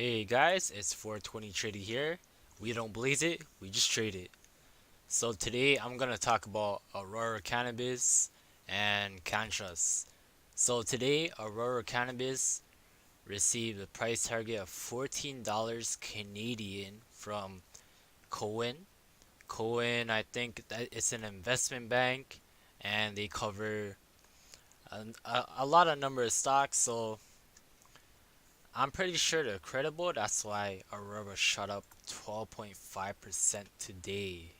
Hey guys, it's 420 Trading here. We don't blaze it, we just trade it. So today I'm gonna talk about Aurora Cannabis and Canntrust. So today Aurora Cannabis received a price target of $14 Canadian from Cowen. Cowen, I think that it's an investment bank and they cover a lot of number of stocks. So I'm pretty sure they're credible. That's why Aurora shot up 12.5% today.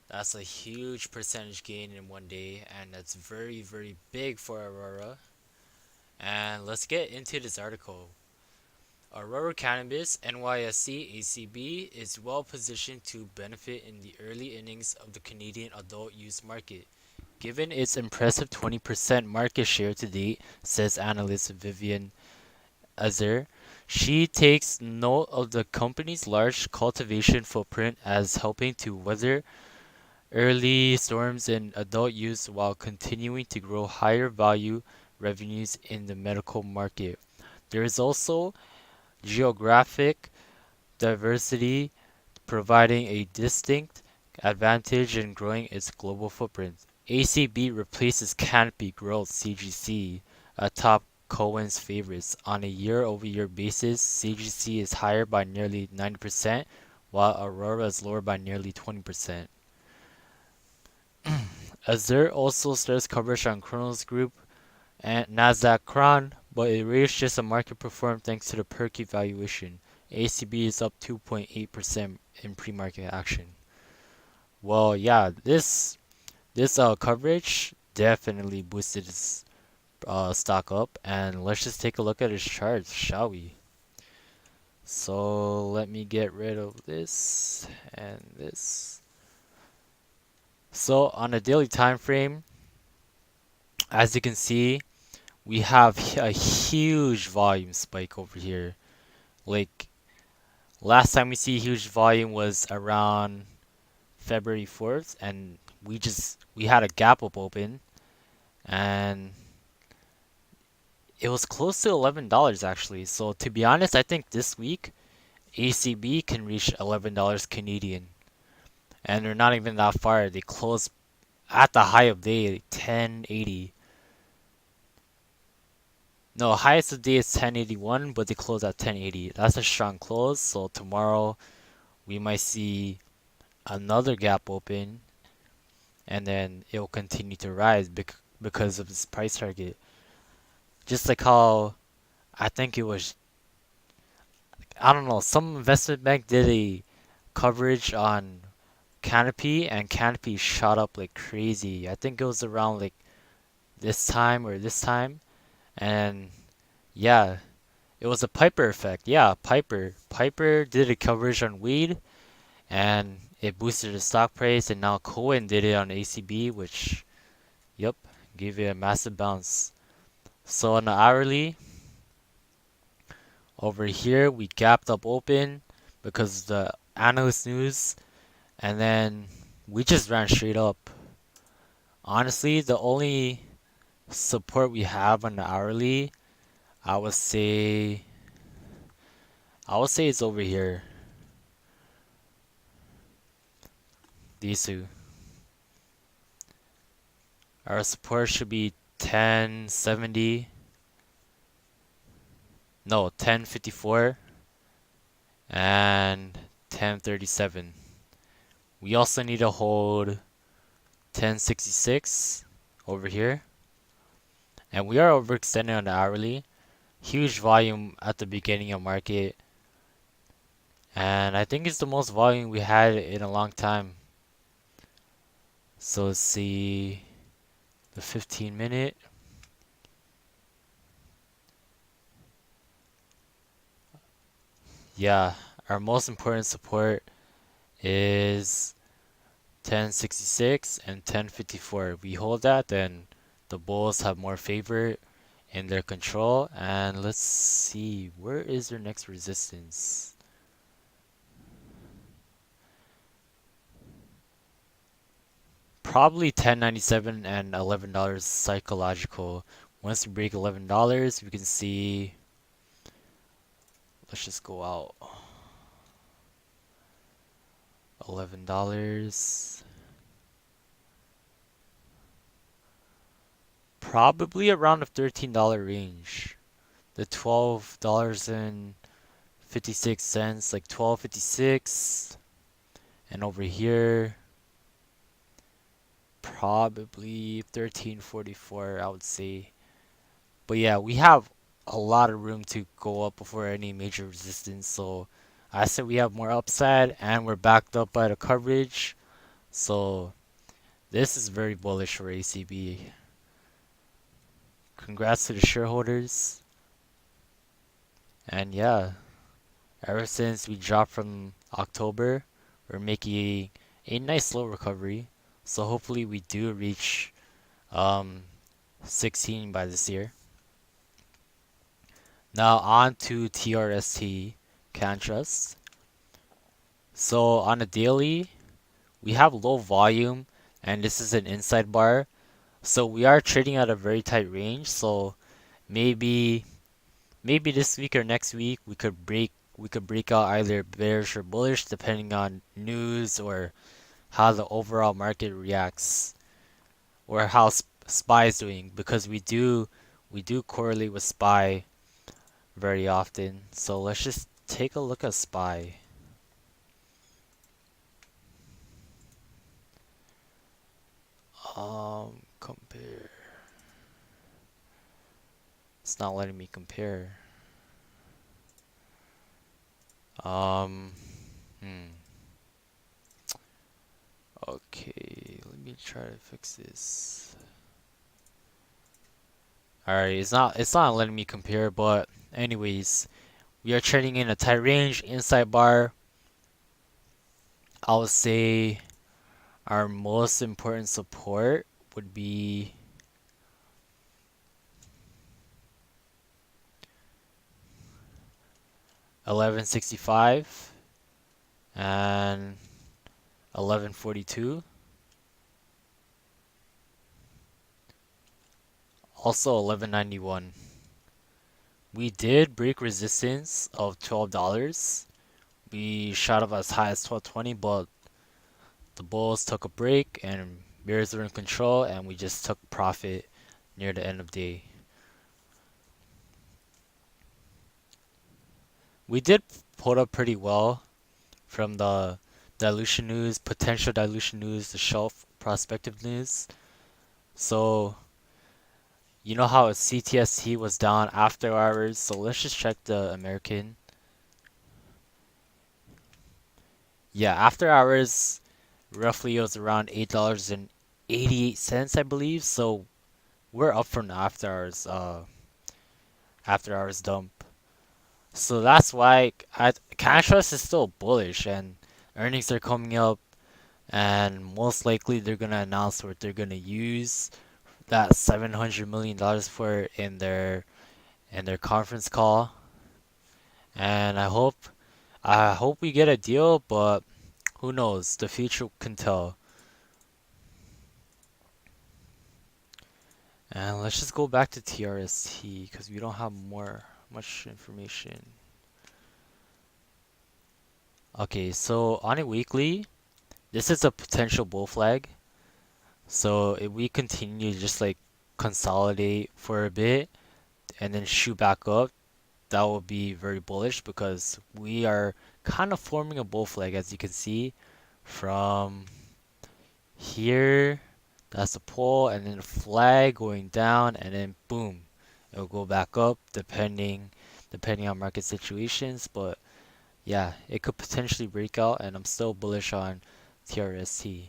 That's a huge percentage gain in one day, and that's very, very big for Aurora. And let's get into this article. Aurora Cannabis NYSE ACB is well positioned to benefit in the early innings of the Canadian adult use market, given its impressive 20% market share to date, says analyst Vivian Azir. She takes note of the company's large cultivation footprint as helping to weather early storms in adult use while continuing to grow higher value revenues in the medical market. There is also geographic diversity, providing a distinct advantage in growing its global footprint. ACB replaces Canopy Growth CGC, atop Cowen's favorites. On a year-over-year basis, CGC is higher by nearly 90%, while Aurora is lower by nearly 20%. Azure also starts coverage on Kronos Group and Nasdaq Kron, but it raised just a market perform thanks to the perky valuation. ACB is up 2.8% in pre-market action. Well, yeah, this coverage definitely boosted its stock up, and let's just take a look at its charts, shall we? So let me get rid of this and this. So on a daily time frame, as you can see, we have a huge volume spike over here. Like last time we see huge volume was around February 4th, and we had a gap up open, and it was close to $11 actually. So to be honest, I think this week ACB can reach $11 Canadian, and they're not even that far. They closed at the high of day 1080. No, highest of the day is 1081, but they close at 1080. That's a strong close. So tomorrow we might see another gap open, and then it will continue to rise because of this price target. Just like how I think it was, I don't know, some investment bank did a coverage on Canopy, and Canopy shot up like crazy. I think it was around like this time or this time, and yeah, it was a Piper effect. Yeah, Piper did a coverage on weed, and it boosted the stock price, and now Cowen did it on ACB, which, yep, gave it a massive bounce. So on the hourly, over here we gapped up open because of the analyst news, and then we just ran straight up. Honestly, the only support we have on the hourly, I would say, it's over here. These two. Our support should be 1070. No, 1054 and 1037. We also need to hold 1066 over here. And we are overextended on the hourly. Huge volume at the beginning of market. And I think it's the most volume we had in a long time. So let's see the 15-minute. Yeah, our most important support is 1066 and 1054. If we hold that, then the bulls have more favor in their control. And let's see, where is their next resistance? Probably 1097 and $11 psychological. Once we break $11, we can see let's just go out. $11. Probably around the $13 range. The $12.56, like 12.56. And over here, probably 13.44, I would say. But yeah, we have a lot of room to go up before any major resistance. So I said we have more upside and we're backed up by the coverage. So this is very bullish for ACB. Congrats to the shareholders. And yeah, ever since we dropped from October, we're making a nice slow recovery. So hopefully we do reach 16 by this year. Now on to TRST, Canntrust. So on a daily, we have low volume and this is an inside bar. So we are trading at a very tight range. So maybe this week or next week we could break out either bearish or bullish depending on news or how the overall market reacts or how SPY is doing, because we do correlate with SPY very often. So let's just take a look at SPY. Compare. It's not letting me compare. Okay, let me try to fix this. Alright, it's not letting me compare, but anyways, we are trading in a tight range, inside bar. I would say our most important support would be 1165 and 1142. Also 1191. We did break resistance of $12. We shot up as high as 1220, but the bulls took a break and bears were in control and we just took profit near the end of day. We did hold up pretty well from the dilution news, potential dilution news, the shelf prospective news. So you know how CTST was down after hours, so let's just check the American. Yeah, after hours, roughly it was around $8.88, I believe. So we're up from the after hours dump. So that's why Canntrust is still bullish and earnings are coming up, and most likely they're gonna announce what they're gonna use that $700 million for in their conference call. And I hope we get a deal, but who knows? The future can tell. And let's just go back to TRST because we don't have much information. Okay, so on a weekly, this is a potential bull flag. So if we continue to just like consolidate for a bit and then shoot back up, that will be very bullish because we are kind of forming a bull flag, as you can see from here. That's the pole, and then the flag going down, and then boom, it'll go back up depending on market situations. But yeah, it could potentially break out, and I'm still bullish on TRST.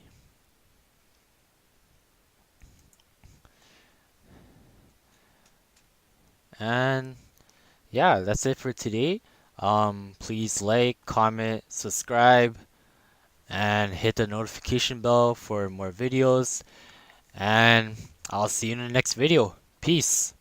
And yeah, that's it for today. Please like, comment, subscribe, and hit the notification bell for more videos. And I'll see you in the next video. Peace.